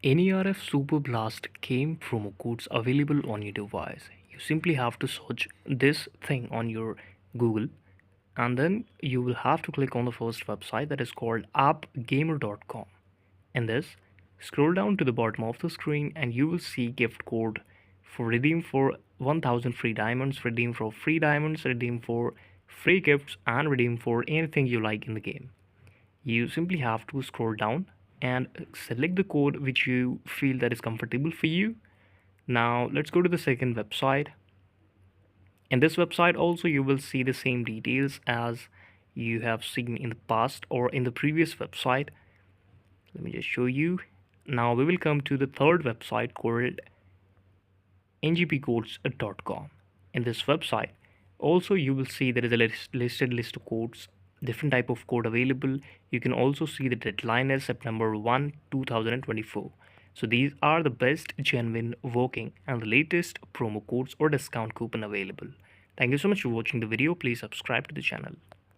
Nerf Superblast game promo codes available on your device. You simply have to search this thing on your Google, and then you will have to click on the first website, that is called appgamer.com. In this, scroll down to the bottom of the screen and you will see gift code for redeem for 1000 free diamonds, redeem for free diamonds, redeem for free gifts, and redeem for anything you like in the game. You simply have to scroll down and select the code which you feel that is comfortable for you. Now let's go to the second website. In this website also you will see the same details as you have seen in the past or in the previous website. Let me just show you. Now we will come to the third website called ngpcodes.com. In this website also you will see there is a listed list of codes, different type of code available. You can also see the deadline is September 1 2024. So these are the best, genuine, working and the latest promo codes or discount coupon available. Thank you so much for watching the video. Please subscribe to the channel.